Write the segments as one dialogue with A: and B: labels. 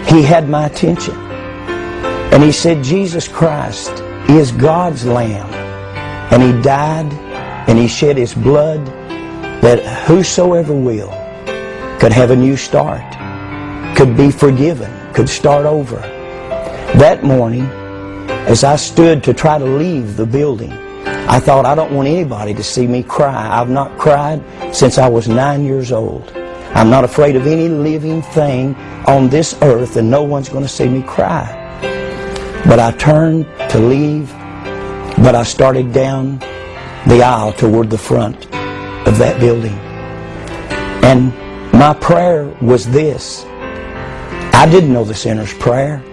A: He had my attention. And he said, Jesus Christ is God's Lamb. And he died and he shed his blood that whosoever will could have a new start, could be forgiven, could start over. That morning, as I stood to try to leave the building, I thought, I don't want anybody to see me cry. I've not cried since I was 9 years old. I'm not afraid of any living thing on this earth, and no one's going to see me cry. But I turned to leave, but I started down the aisle toward the front of that building. And my prayer was this. I didn't know the sinner's prayer.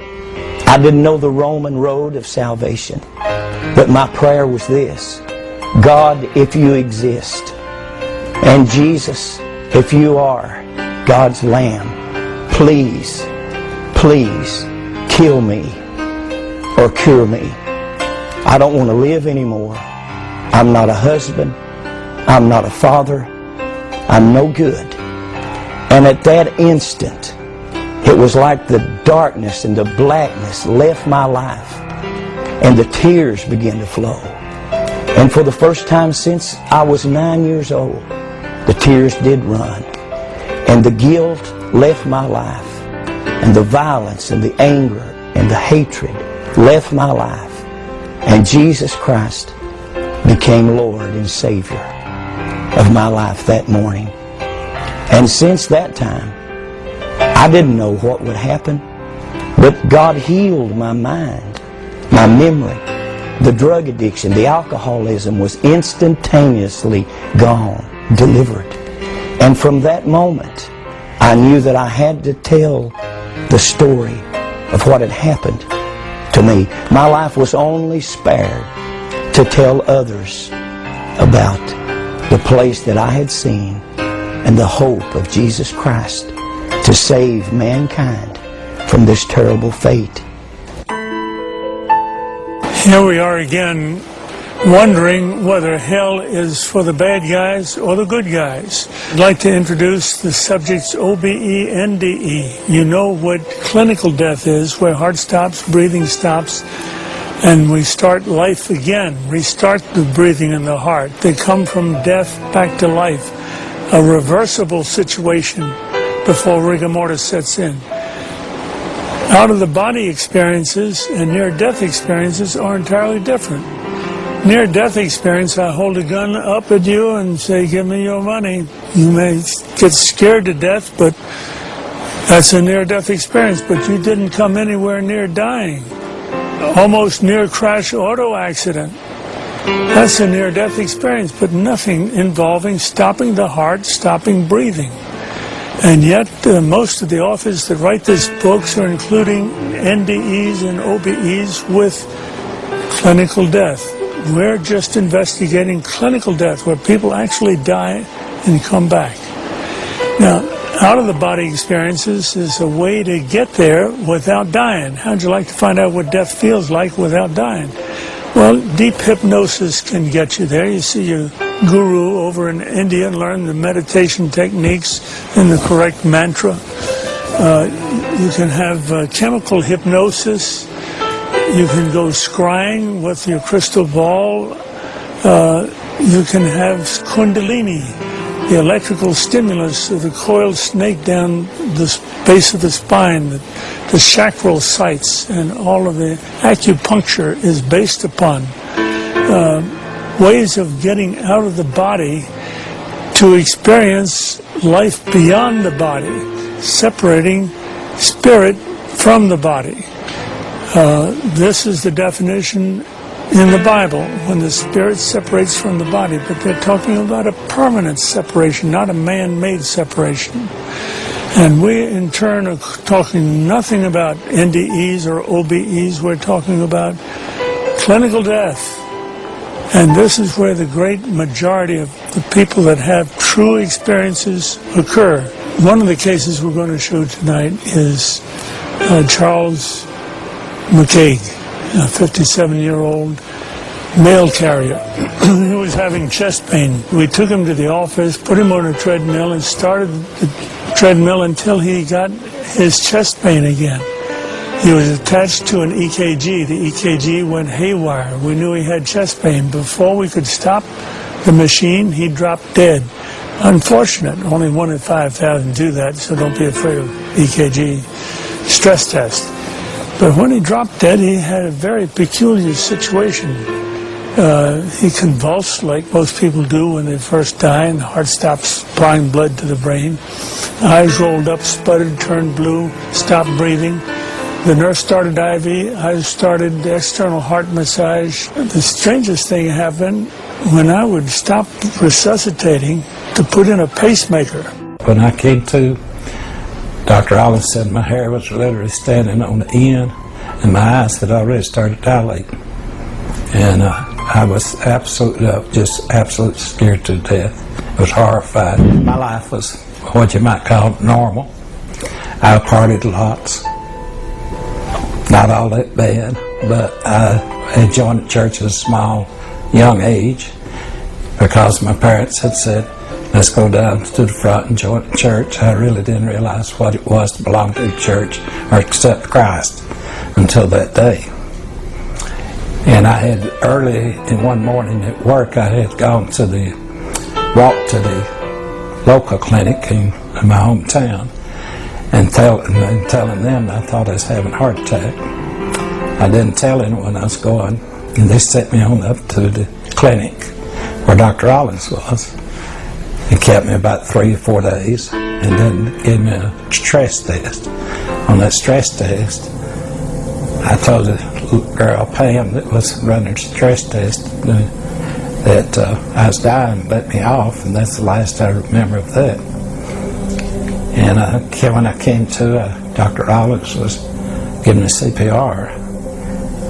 A: I didn't know the Roman road of salvation. But my prayer was this. God, if you exist, and Jesus, if you are God's Lamb, please, please kill me or cure me. I don't want to live anymore. I'm not a husband. I'm not a father. I'm no good. And at that instant, it was like the darkness and the blackness left my life, and the tears began to flow. And for the first time since I was 9 years old, the tears did run. And the guilt left my life. And the violence and the anger and the hatred left my life. And Jesus Christ became Lord and Savior of my life that morning. And since that time, I didn't know what would happen, but God healed my mind, my memory. The drug addiction, the alcoholism was instantaneously gone, delivered. And from that moment, I knew that I had to tell the story of what had happened to me. My life was only spared to tell others about the place that I had seen and the hope of Jesus Christ to save mankind from this terrible fate.
B: Here we are again, wondering whether hell is for the bad guys or the good guys. I'd like to introduce the subjects OBE, NDE. You know what clinical death is, where heart stops, breathing stops, and we start life again, restart the breathing in the heart. They come from death back to life, a reversible situation before rigor mortis sets in. Out-of-the-body experiences and near-death experiences are entirely different. Near-death experience, I hold a gun up at you and say, give me your money. You may get scared to death, but that's a near-death experience. But you didn't come anywhere near dying. Almost near-crash auto accident. That's a near-death experience, but nothing involving stopping the heart, stopping breathing. And yet, most of the authors that write these books are including NDEs and OBEs with clinical death. We're just investigating clinical death, where people actually die and come back. Now, out-of-the-body experiences is a way to get there without dying. How'd you like to find out what death feels like without dying? Well, deep hypnosis can get you there. You see your guru over in India and learn the meditation techniques and the correct mantra. You can have chemical hypnosis. You can go scrying with your crystal ball. You can have kundalini, the electrical stimulus of the coiled snake down the base of the spine, the chakral sites, and all of the acupuncture is based upon ways of getting out of the body to experience life beyond the body, separating spirit from the body. This is the definition in the Bible, when the spirit separates from the body, but they're talking about a permanent separation, not a man-made separation. And we, in turn, are talking nothing about NDEs or OBEs. We're talking about clinical death. And this is where the great majority of the people that have true experiences occur. One of the cases we're going to show tonight is Charles McCaig, a 57-year-old mail carrier who was was having chest pain. We took him to the office, put him on a treadmill, and started the treadmill until he got his chest pain again. He was attached to an EKG. The EKG went haywire. We knew he had chest pain. Before we could stop the machine, he dropped dead. Unfortunate. Only 1 in 5,000 do that, so don't be afraid of EKG stress test. But when he dropped dead, he had a very peculiar situation. He convulsed like most people do when they first die, and the heart stops supplying blood to the brain. Eyes rolled up, sputtered, turned blue, stopped breathing. The nurse started IV. I started external heart massage. The strangest thing happened when I would stop resuscitating to put in a pacemaker.
C: When I came to, Dr. Allen said my hair was literally standing on the end, and my eyes had already started dilating. And I was absolutely scared to death. I was horrified. My life was what you might call normal. I partied lots. Not all that bad, but I had joined the church at a small, young age because my parents had said, let's go down to the front and join the church. I really didn't realize what it was to belong to the church or accept Christ until that day. And I had early in one morning at work, I had gone to walk to the local clinic in my hometown and telling them I thought I was having a heart attack. I didn't tell anyone I was going, and they sent me on up to the clinic where Dr. Rollins was and kept me about 3 or 4 days and then gave me a stress test. On that stress test, I told the little girl, Pam, that was running the stress test, that I was dying, let me off, and that's the last I remember of that. And when I came to, Dr. Rollins was giving me CPR,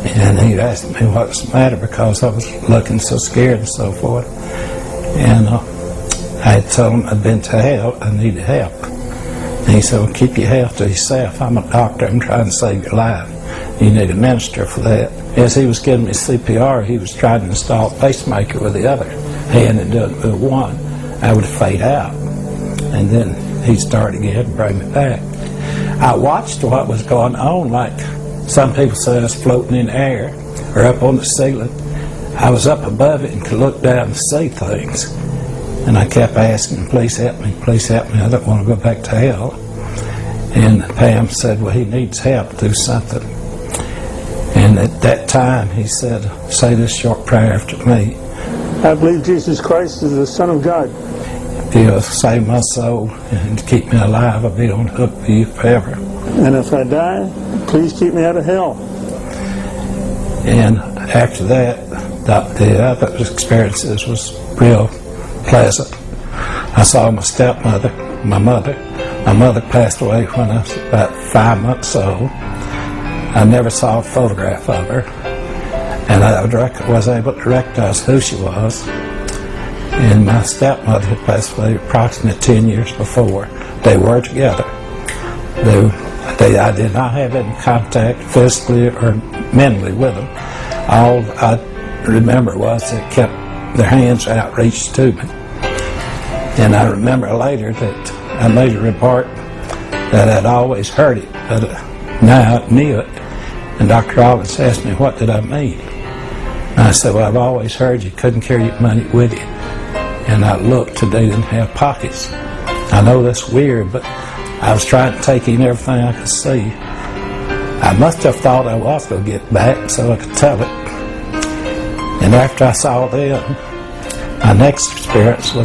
C: and he asked me what was the matter because I was looking so scared and so forth. And I had told him I'd been to hell, I needed help. And he said, well, keep your health to yourself. I'm a doctor, I'm trying to save your life. You need a minister for that. As he was giving me CPR, he was trying to install a pacemaker with the other hand and do it with one. I would fade out. And then he'd start again and bring me back. I watched what was going on, like some people say I was floating in the air or up on the ceiling. I was up above it and could look down and see things. And I kept asking, please help me, I don't want to go back to hell. And Pam said, well, he needs help, do something. And at that time, he said, say this short prayer after me.
B: I believe Jesus Christ is the Son of God.
C: If you'll save my soul and keep me alive, I'll be on the hook for you forever.
B: And if I die, please keep me out of hell.
C: And after that, the other experiences was real pleasant. I saw my stepmother, my mother. My mother passed away when I was about 5 months old. I never saw a photograph of her, and I was able to recognize who she was. And my stepmother had passed away approximately 10 years before. They were together. I did not have any contact physically or mentally with them. All I remember was they kept their hands outreached to me. And I remember later that I made a remark that I'd always heard it, but now I knew it. And Dr. Rollins asked me, what did I mean? And I said, well, I've always heard you couldn't carry your money with you. And I looked and they didn't have pockets. I know that's weird, but I was trying to take in everything I could see. I must have thought I was going to get back so I could tell it. And after I saw them, my next experience was